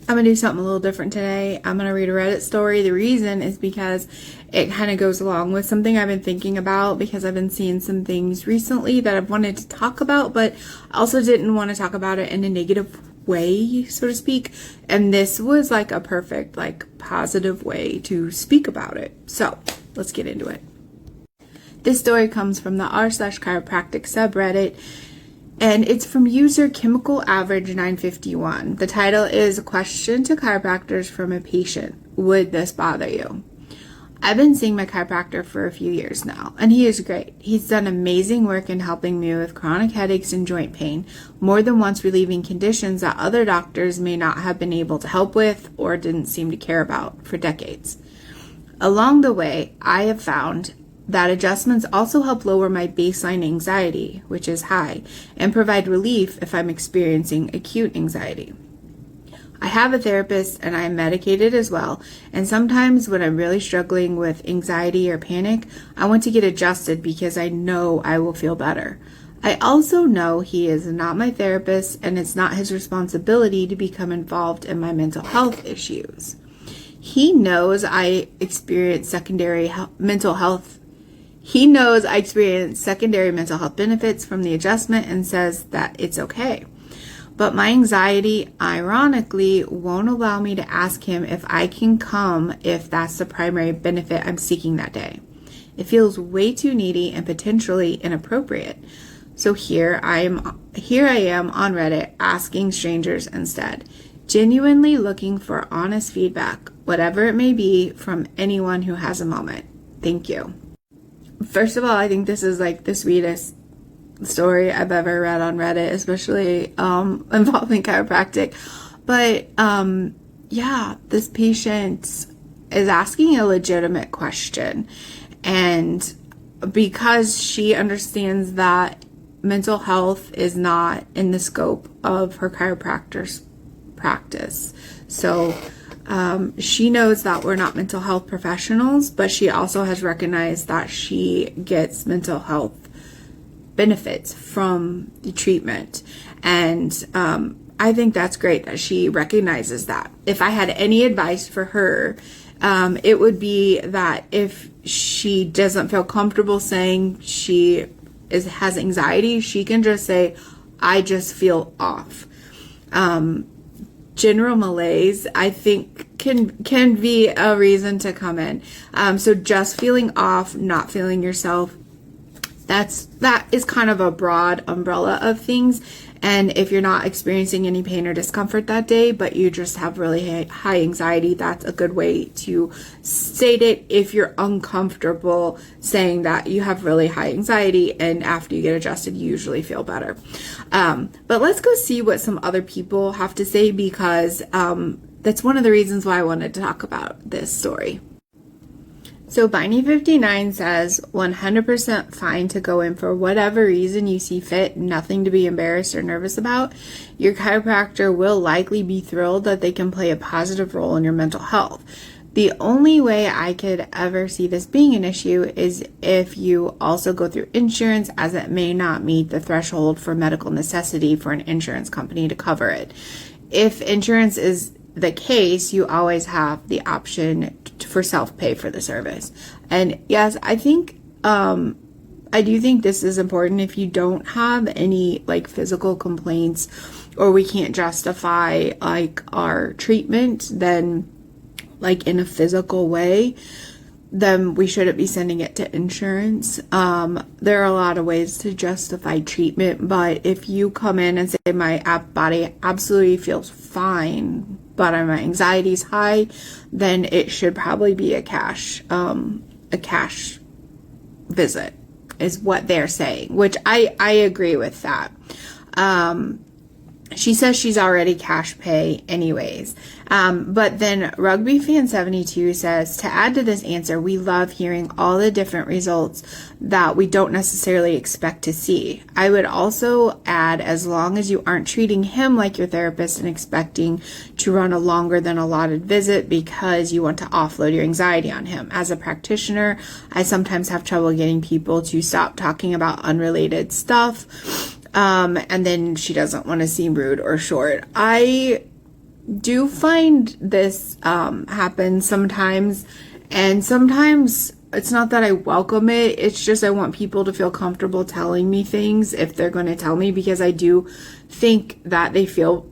I'm going to do something a little different today. I'm going to read a Reddit story. The reason is because it kind of goes along with something I've been thinking about, because I've been seeing some things recently that I've wanted to talk about, but I also didn't want to talk about it in a negative way, so to speak. And this was like a perfect, like, positive way to speak about it. So let's get into it. This story comes from the r/chiropractic subreddit, and it's from user Chemical Average 951. The title is "A Question to Chiropractors from a Patient. Would this bother you?" I've been seeing my chiropractor for a few years now, and he is great. He's done amazing work in helping me with chronic headaches and joint pain, more than once relieving conditions that other doctors may not have been able to help with or didn't seem to care about for decades. Along the way, I have found that adjustments also help lower my baseline anxiety, which is high, and provide relief if I'm experiencing acute anxiety. I have a therapist and I am medicated as well, and sometimes when I'm really struggling with anxiety or panic, I want to get adjusted because I know I will feel better. I also know he is not my therapist, and it's not his responsibility to become involved in my mental health issues. He knows I experience secondary mental health benefits from the adjustment and says that it's okay. But my anxiety, ironically, won't allow me to ask him if I can come if that's the primary benefit I'm seeking that day. It feels way too needy and potentially inappropriate. So here I am on Reddit asking strangers instead, genuinely looking for honest feedback, whatever it may be, from anyone who has a moment. Thank you. First of all, I think this is like the sweetest story I've ever read on Reddit, especially involving chiropractic. But this patient is asking a legitimate question, and because she understands that mental health is not in the scope of her chiropractor's practice. So she knows that we're not mental health professionals, but she also has recognized that she gets mental health benefits from the treatment. And I think that's great that she recognizes that. If I had any advice for her, it would be that if she doesn't feel comfortable saying she has anxiety, she can just say, "I just feel off." General malaise, I think, can be a reason to come in. So just feeling off, not feeling yourself, that is kind of a broad umbrella of things. And if you're not experiencing any pain or discomfort that day, but you just have really high anxiety, that's a good way to state it if you're uncomfortable saying that you have really high anxiety, and after you get adjusted, you usually feel better. But let's go see what some other people have to say, because that's one of the reasons why I wanted to talk about this story. So Biney59 says, 100% fine to go in for whatever reason you see fit, nothing to be embarrassed or nervous about. Your chiropractor will likely be thrilled that they can play a positive role in your mental health. The only way I could ever see this being an issue is if you also go through insurance, as it may not meet the threshold for medical necessity for an insurance company to cover it. If insurance is the case, you always have the option for self-pay for the service. And yes, I do think this is important. If you don't have any like physical complaints, or we can't justify like our treatment, then like in a physical way, then we shouldn't be sending it to insurance. There are a lot of ways to justify treatment, but if you come in and say my body absolutely feels fine, but my anxiety is high, then it should probably be a cash visit, is what they're saying, which I agree with that. She says she's already cash pay anyways. But then Rugby Fan 72 says, to add to this answer, we love hearing all the different results that we don't necessarily expect to see. I would also add, as long as you aren't treating him like your therapist and expecting to run a longer than allotted visit because you want to offload your anxiety on him. As a practitioner, I sometimes have trouble getting people to stop talking about unrelated stuff. And then she doesn't want to seem rude or short. I do find this happen sometimes, and sometimes it's not that I welcome it, it's just I want people to feel comfortable telling me things if they're going to tell me, because I do think that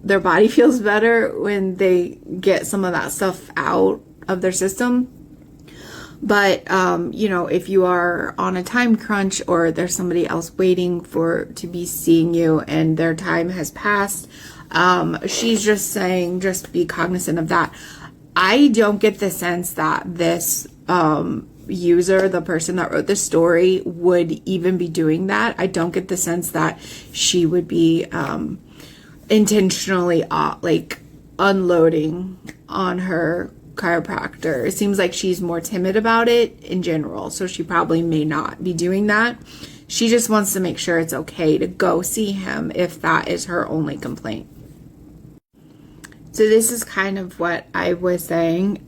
their body feels better when they get some of that stuff out of their system. But, if you are on a time crunch, or there's somebody else waiting to be seeing you and their time has passed, she's just saying, just be cognizant of that. I don't get the sense that this, user, the person that wrote the story, would even be doing that. I don't get the sense that she would be, intentionally, unloading on her chiropractor. It seems like she's more timid about it in general, so she probably may not be doing that. She just wants to make sure it's okay to go see him if that is her only complaint. So this is kind of what I was saying.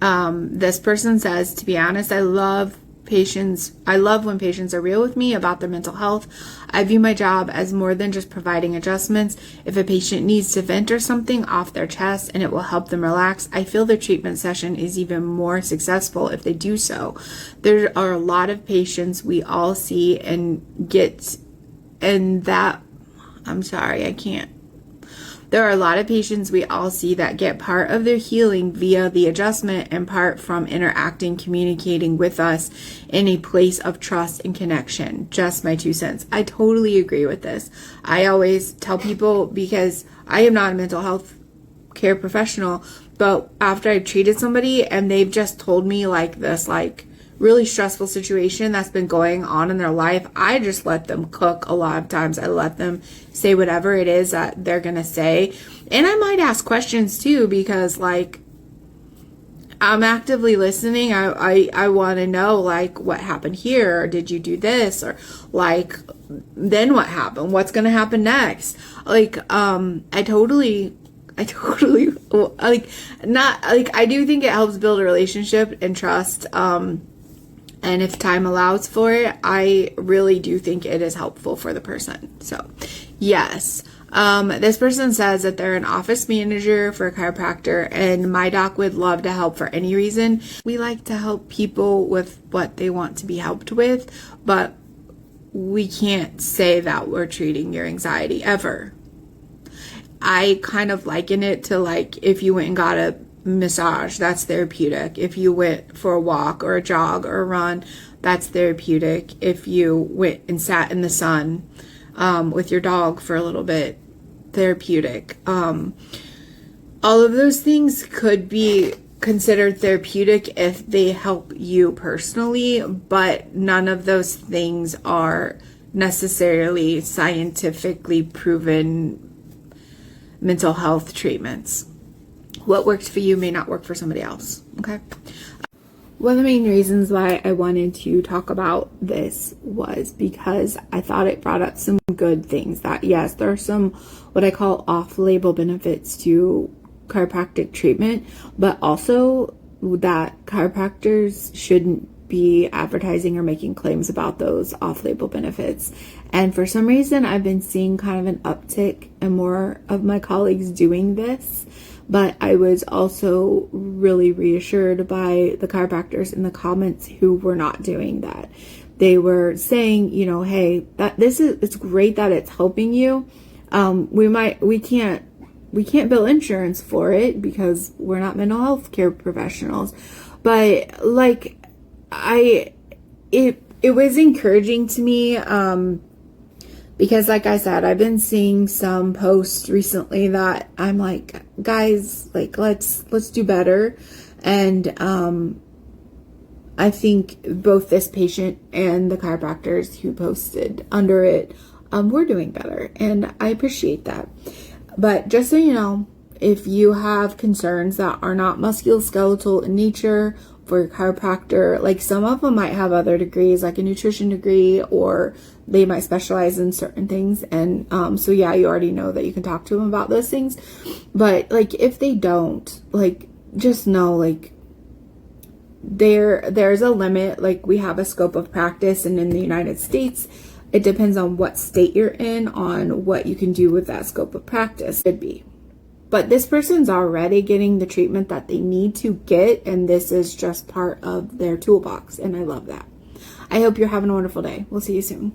This person says, to be honest, I love when patients are real with me about their mental health. I view my job as more than just providing adjustments. If a patient needs to vent or something off their chest and it will help them relax, I feel their treatment session is even more successful if they do so. There are a lot of patients we all see There are a lot of patients we all see that get part of their healing via the adjustment and part from interacting, communicating with us in a place of trust and connection. Just my 2 cents. I totally agree with this. I always tell people, because I am not a mental health care professional, but after I've treated somebody and they've just told me this really stressful situation that's been going on in their life, I just let them cook a lot of times. I let them say whatever it is that they're going to say. And I might ask questions too, because I'm actively listening. I want to know what happened here, or did you do this, or then what happened? What's going to happen next? I totally I do think it helps build a relationship and trust. And if time allows for it, I really do think it is helpful for the person. So, yes. This person says that they're an office manager for a chiropractor, and my doc would love to help for any reason. We like to help people with what they want to be helped with, but we can't say that we're treating your anxiety ever. I kind of liken it to if you went and got a massage, that's therapeutic. If you went for a walk or a jog or a run, that's therapeutic. If you went and sat in the sun with your dog for a little bit, therapeutic. All of those things could be considered therapeutic if they help you personally, but none of those things are necessarily scientifically proven mental health treatments. What works for you may not work for somebody else, okay? One of the main reasons why I wanted to talk about this was because I thought it brought up some good things. That yes, there are some what I call off-label benefits to chiropractic treatment, but also that chiropractors shouldn't be advertising or making claims about those off-label benefits. And for some reason, I've been seeing kind of an uptick and more of my colleagues doing this. But I was also really reassured by the chiropractors in the comments who were not doing that. They were saying, hey, it's great that it's helping you. We can't bill insurance for it because we're not mental health care professionals. But it was encouraging to me, because like I said, I've been seeing some posts recently that I'm like, guys, let's do better. And I think both this patient and the chiropractors who posted under it were doing better, and I appreciate that. But just so you know, if you have concerns that are not musculoskeletal in nature for your chiropractor, some of them might have other degrees, like a nutrition degree, or they might specialize in certain things. And so yeah, you already know that you can talk to them about those things. But if they don't, just know there's a limit. We have a scope of practice, and in the United States, it depends on what state you're in on what you can do with that scope of practice. Could be. But this person's already getting the treatment that they need to get, and this is just part of their toolbox, and I love that. I hope you're having a wonderful day. We'll see you soon.